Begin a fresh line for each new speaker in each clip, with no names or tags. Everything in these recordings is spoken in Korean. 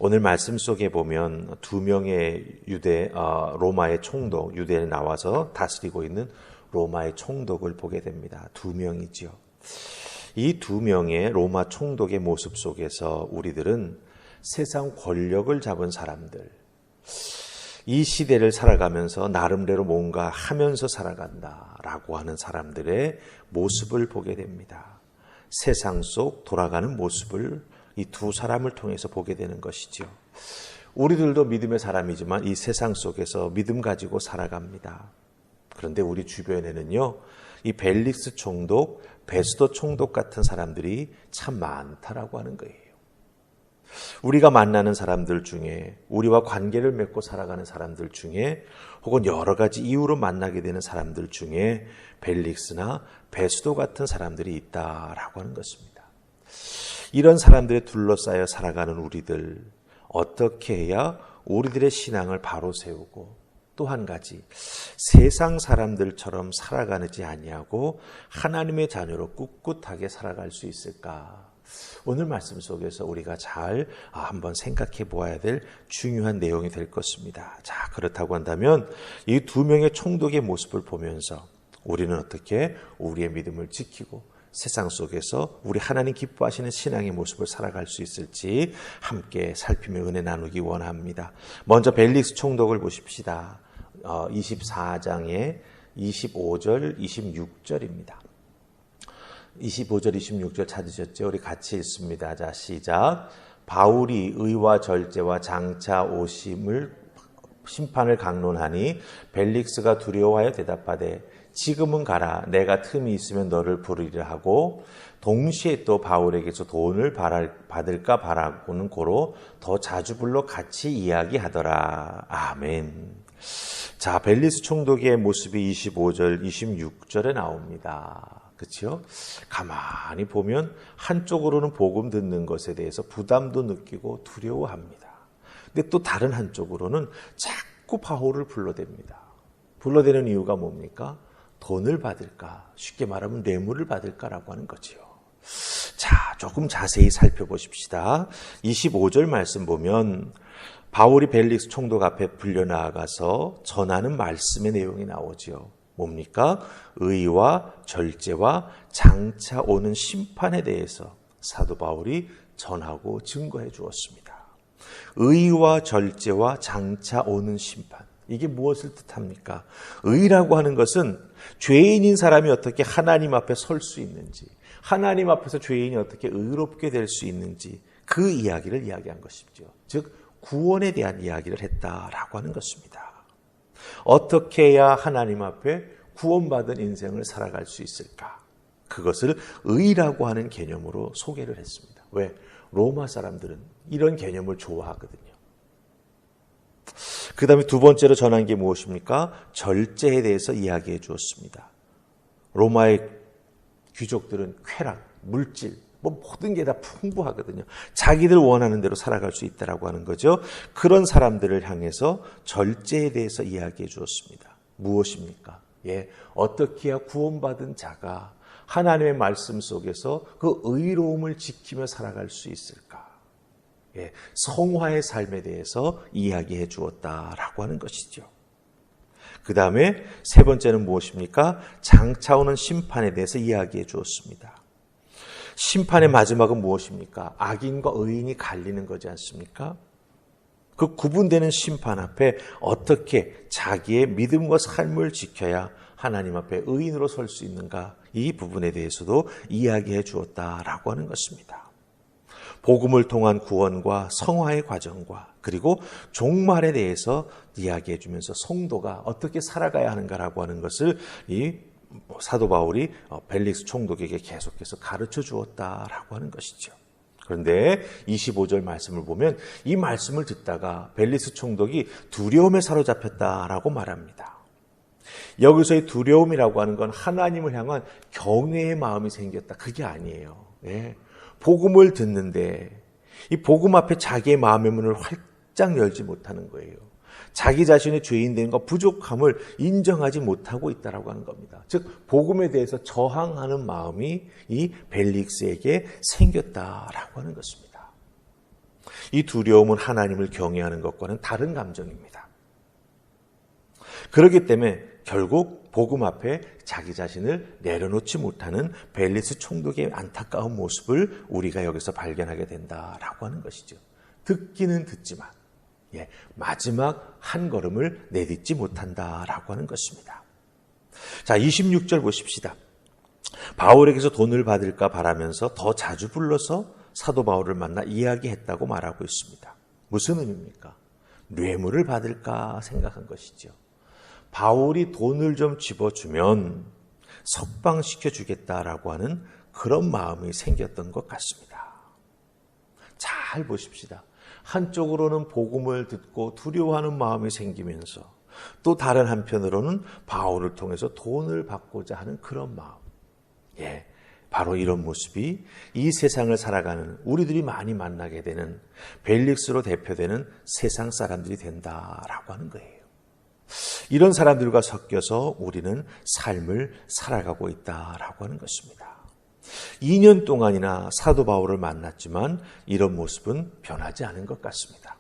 오늘 말씀 속에 보면 두 명의 로마의 총독, 유대에 나와서 다스리고 있는 로마의 총독을 보게 됩니다. 두 명이죠. 이 두 명의 로마 총독의 모습 속에서 우리들은 세상 권력을 잡은 사람들, 이 시대를 살아가면서 나름대로 뭔가 하면서 살아간다라고 하는 사람들의 모습을 보게 됩니다. 세상 속 돌아가는 모습을 이 두 사람을 통해서 보게 되는 것이죠. 우리들도 믿음의 사람이지만 이 세상 속에서 믿음 가지고 살아갑니다. 그런데 우리 주변에는요, 이 벨릭스 총독, 베스도 총독 같은 사람들이 참 많다라고 하는 거예요. 우리가 만나는 사람들 중에, 우리와 관계를 맺고 살아가는 사람들 중에, 혹은 여러 가지 이유로 만나게 되는 사람들 중에 벨릭스나 베스도 같은 사람들이 있다라고 하는 것입니다. 이런 사람들에 둘러싸여 살아가는 우리들, 어떻게 해야 우리들의 신앙을 바로 세우고 또 한 가지, 세상 사람들처럼 살아가지 아니하고 하나님의 자녀로 꿋꿋하게 살아갈 수 있을까? 오늘 말씀 속에서 우리가 잘 한번 생각해 보아야 될 중요한 내용이 될 것입니다. 자, 그렇다고 한다면 이 두 명의 총독의 모습을 보면서 우리는 어떻게 우리의 믿음을 지키고 세상 속에서 우리 하나님 기뻐하시는 신앙의 모습을 살아갈 수 있을지 함께 살피며 은혜 나누기 원합니다. 먼저 벨릭스 총독을 보십시다. 24장의 25절, 26절입니다. 25절, 26절 찾으셨죠? 우리 같이 읽습니다. 자, 시작. 바울이 의와 절제와 장차 오심을 심판을 강론하니 벨릭스가 두려워하여 대답하되 지금은 가라. 내가 틈이 있으면 너를 부르리라 하고 동시에 또 바울에게서 돈을 받을까 바라고는 고로 더 자주 불러 같이 이야기하더라. 아멘. 자, 벨릭스 총독의 모습이 25절, 26절에 나옵니다. 그렇죠? 가만히 보면 한쪽으로는 복음 듣는 것에 대해서 부담도 느끼고 두려워합니다. 근데 또 다른 한쪽으로는 자꾸 바울을 불러댑니다. 불러대는 이유가 뭡니까? 돈을 받을까? 쉽게 말하면 뇌물을 받을까라고 하는 거지요. 자, 조금 자세히 살펴보십시다. 25절 말씀 보면 바울이 벨릭스 총독 앞에 불려나가서 전하는 말씀의 내용이 나오죠. 뭡니까? 의와 절제와 장차 오는 심판에 대해서 사도 바울이 전하고 증거해 주었습니다. 의와 절제와 장차 오는 심판. 이게 무엇을 뜻합니까? 의라고 하는 것은 죄인인 사람이 어떻게 하나님 앞에 설 수 있는지, 하나님 앞에서 죄인이 어떻게 의롭게 될 수 있는지 그 이야기를 이야기한 것이죠. 즉 구원에 대한 이야기를 했다라고 하는 것입니다. 어떻게 해야 하나님 앞에 구원받은 인생을 살아갈 수 있을까? 그것을 의라고 하는 개념으로 소개를 했습니다. 왜? 로마 사람들은 이런 개념을 좋아하거든요. 그 다음에 두 번째로 전한 게 무엇입니까? 절제에 대해서 이야기해 주었습니다. 로마의 귀족들은 쾌락, 물질, 모든 게 다 풍부하거든요. 자기들 원하는 대로 살아갈 수 있다라고 하는 거죠. 그런 사람들을 향해서 절제에 대해서 이야기해 주었습니다. 무엇입니까? 어떻게 해야 구원받은 자가 하나님의 말씀 속에서 그 의로움을 지키며 살아갈 수 있을까? 성화의 삶에 대해서 이야기해 주었다라고 하는 것이죠. 그 다음에 세 번째는 무엇입니까? 장차 오는 심판에 대해서 이야기해 주었습니다. 심판의 마지막은 무엇입니까? 악인과 의인이 갈리는 거지 않습니까? 그 구분되는 심판 앞에 어떻게 자기의 믿음과 삶을 지켜야 하나님 앞에 의인으로 설 수 있는가? 이 부분에 대해서도 이야기해 주었다라고 하는 것입니다. 복음을 통한 구원과 성화의 과정과 그리고 종말에 대해서 이야기해 주면서 성도가 어떻게 살아가야 하는가라고 하는 것을 이 사도 바울이 벨릭스 총독에게 계속해서 가르쳐 주었다라고 하는 것이죠. 그런데 25절 말씀을 보면 이 말씀을 듣다가 벨릭스 총독이 두려움에 사로잡혔다라고 말합니다. 여기서의 두려움이라고 하는 건 하나님을 향한 경외의 마음이 생겼다. 그게 아니에요. 복음을 듣는데 이 복음 앞에 자기의 마음의 문을 활짝 열지 못하는 거예요. 자기 자신의 죄인됨과 부족함을 인정하지 못하고 있다라고 하는 겁니다. 즉 복음에 대해서 저항하는 마음이 이 벨릭스에게 생겼다라고 하는 것입니다. 이 두려움은 하나님을 경외하는 것과는 다른 감정입니다. 그렇기 때문에 결국 복음 앞에 자기 자신을 내려놓지 못하는 벨리스 총독의 안타까운 모습을 우리가 여기서 발견하게 된다라고 하는 것이죠. 듣기는 듣지만 마지막 한 걸음을 내딛지 못한다라고 하는 것입니다. 자, 26절 보십시다. 바울에게서 돈을 받을까 바라면서 더 자주 불러서 사도 바울을 만나 이야기했다고 말하고 있습니다. 무슨 의미입니까? 뇌물을 받을까 생각한 것이죠. 바울이 돈을 좀 집어주면 석방시켜 주겠다라고 하는 그런 마음이 생겼던 것 같습니다. 잘 보십시다. 한쪽으로는 복음을 듣고 두려워하는 마음이 생기면서 또 다른 한편으로는 바울을 통해서 돈을 받고자 하는 그런 마음. 바로 이런 모습이 이 세상을 살아가는 우리들이 많이 만나게 되는 벨릭스로 대표되는 세상 사람들이 된다라고 하는 거예요. 이런 사람들과 섞여서 우리는 삶을 살아가고 있다라고 하는 것입니다. 2년 동안이나 사도 바울을 만났지만 이런 모습은 변하지 않은 것 같습니다.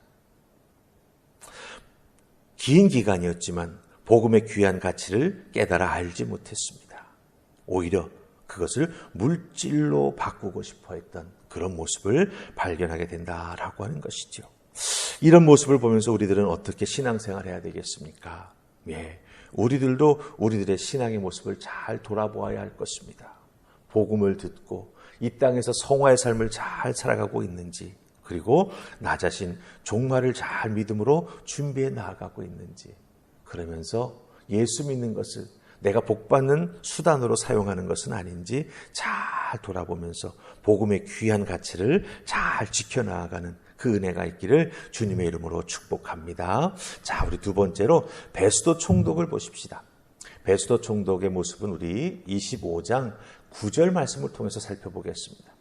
긴 기간이었지만 복음의 귀한 가치를 깨달아 알지 못했습니다. 오히려 그것을 물질로 바꾸고 싶어 했던 그런 모습을 발견하게 된다라고 하는 것이죠. 이런 모습을 보면서 우리들은 어떻게 신앙생활을 해야 되겠습니까? 우리들도 우리들의 신앙의 모습을 잘 돌아보아야 할 것입니다. 복음을 듣고 이 땅에서 성화의 삶을 잘 살아가고 있는지, 그리고 나 자신 종말을 잘 믿음으로 준비해 나아가고 있는지, 그러면서 예수 믿는 것을 내가 복받는 수단으로 사용하는 것은 아닌지 잘 돌아보면서 복음의 귀한 가치를 잘 지켜나가는 그 은혜가 있기를 주님의 이름으로 축복합니다. 자, 우리 두 번째로 베스도 총독을 보십시다. 베스도 총독의 모습은 우리 25장 9절 말씀을 통해서 살펴보겠습니다.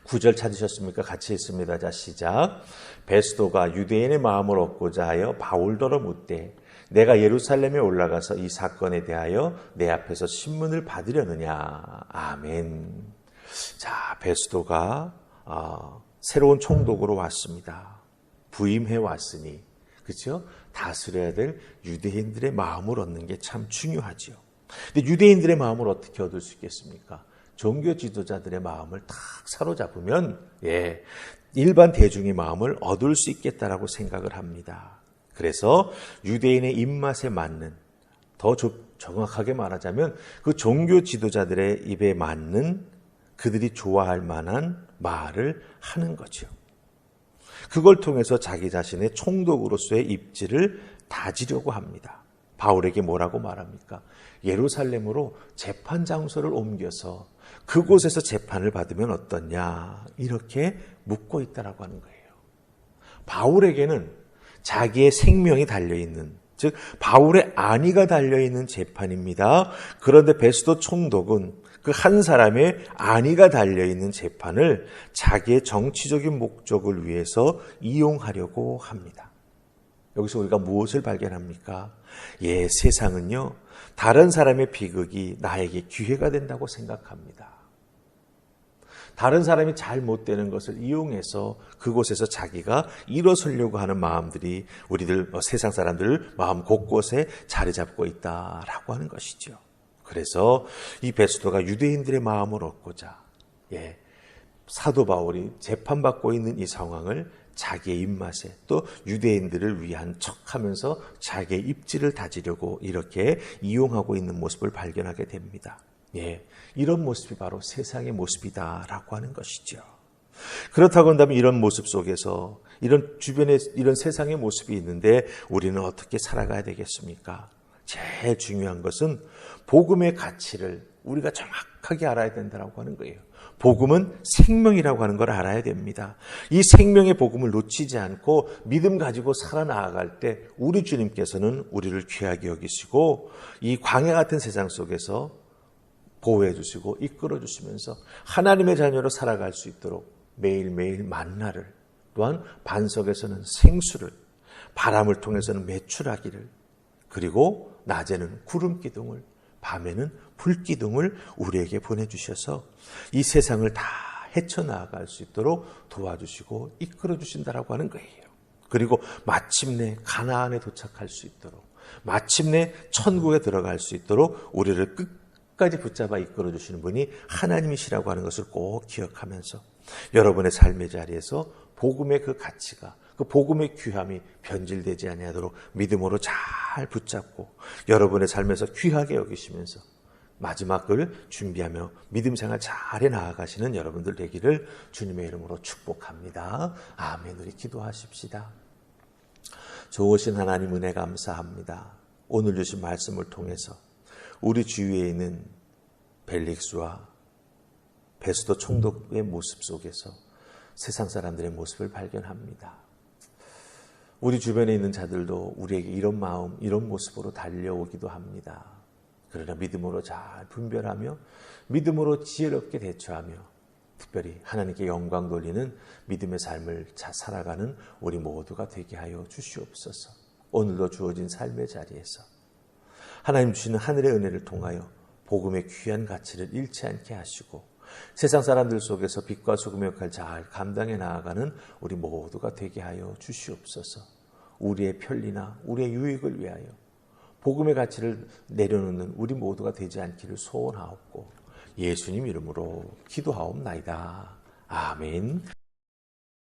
9절 찾으셨습니까? 같이 읽습니다. 자, 시작. 베스도가 유대인의 마음을 얻고자 하여 바울더러 묻되 내가 예루살렘에 올라가서 이 사건에 대하여 내 앞에서 신문을 받으려느냐. 아멘. 자, 베스도가 새로운 총독으로 왔습니다. 부임해 왔으니, 그렇죠? 다스려야 될 유대인들의 마음을 얻는 게 참 중요하죠. 근데 유대인들의 마음을 어떻게 얻을 수 있겠습니까? 종교 지도자들의 마음을 탁 사로잡으면 일반 대중의 마음을 얻을 수 있겠다라고 생각을 합니다. 그래서 유대인의 입맛에 맞는, 더 정확하게 말하자면 그 종교 지도자들의 입에 맞는, 그들이 좋아할 만한 말을 하는 거죠. 그걸 통해서 자기 자신의 총독으로서의 입지를 다지려고 합니다. 바울에게 뭐라고 말합니까? 예루살렘으로 재판 장소를 옮겨서 그곳에서 재판을 받으면 어떠냐, 이렇게 묻고 있다라고 하는 거예요. 바울에게는 자기의 생명이 달려있는, 즉 바울의 안위가 달려있는 재판입니다. 그런데 베스도 총독은 그 한 사람의 안위가 달려있는 재판을 자기의 정치적인 목적을 위해서 이용하려고 합니다. 여기서 우리가 무엇을 발견합니까? 세상은요, 다른 사람의 비극이 나에게 기회가 된다고 생각합니다. 다른 사람이 잘 못되는 것을 이용해서 그곳에서 자기가 일어서려고 하는 마음들이 우리들 세상 사람들 마음 곳곳에 자리 잡고 있다라고 하는 것이죠. 그래서 이 베스도가 유대인들의 마음을 얻고자 사도 바울이 재판받고 있는 이 상황을 자기의 입맛에 또 유대인들을 위한 척하면서 자기의 입지를 다지려고 이렇게 이용하고 있는 모습을 발견하게 됩니다. 이런 모습이 바로 세상의 모습이다라고 하는 것이죠. 그렇다고 한다면 이런 모습 속에서 이런 주변에 이런 세상의 모습이 있는데 우리는 어떻게 살아가야 되겠습니까? 제일 중요한 것은 복음의 가치를 우리가 정확하게 알아야 된다고 하는 거예요. 복음은 생명이라고 하는 걸 알아야 됩니다. 이 생명의 복음을 놓치지 않고 믿음 가지고 살아나갈 때 우리 주님께서는 우리를 귀하게 여기시고 이 광야 같은 세상 속에서 보호해 주시고 이끌어 주시면서 하나님의 자녀로 살아갈 수 있도록 매일매일 만나를, 또한 반석에서는 생수를, 바람을 통해서는 메추라기를, 그리고 낮에는 구름 기둥을, 밤에는 불 기둥을 우리에게 보내주셔서 이 세상을 다 헤쳐나갈 수 있도록 도와주시고 이끌어 주신다라고 하는 거예요. 그리고 마침내 가나안에 도착할 수 있도록, 마침내 천국에 들어갈 수 있도록 우리를 끝까지 붙잡아 이끌어 주시는 분이 하나님이시라고 하는 것을 꼭 기억하면서 여러분의 삶의 자리에서 복음의 그 가치가, 그 복음의 귀함이 변질되지 아니하도록 믿음으로 잘 붙잡고 여러분의 삶에서 귀하게 여기시면서 마지막을 준비하며 믿음 생활 잘해 나아가시는 여러분들 되기를 주님의 이름으로 축복합니다. 아멘. 우리 기도하십시다. 좋으신 하나님 은혜 감사합니다. 오늘 주신 말씀을 통해서 우리 주위에 있는 벨릭스와 베스도 총독의 모습 속에서 세상 사람들의 모습을 발견합니다. 우리 주변에 있는 자들도 우리에게 이런 마음, 이런 모습으로 달려오기도 합니다. 그러나 믿음으로 잘 분별하며 믿음으로 지혜롭게 대처하며 특별히 하나님께 영광 돌리는 믿음의 삶을 살아가는 우리 모두가 되게 하여 주시옵소서. 오늘도 주어진 삶의 자리에서 하나님 주시는 하늘의 은혜를 통하여 복음의 귀한 가치를 잃지 않게 하시고 세상 사람들 속에서 빛과 소금의 역할을 잘 감당해 나아가는 우리 모두가 되게 하여 주시옵소서. 우리의 편리나 우리의 유익을 위하여 복음의 가치를 내려놓는 우리 모두가 되지 않기를 소원하옵고 예수님 이름으로 기도하옵나이다. 아멘.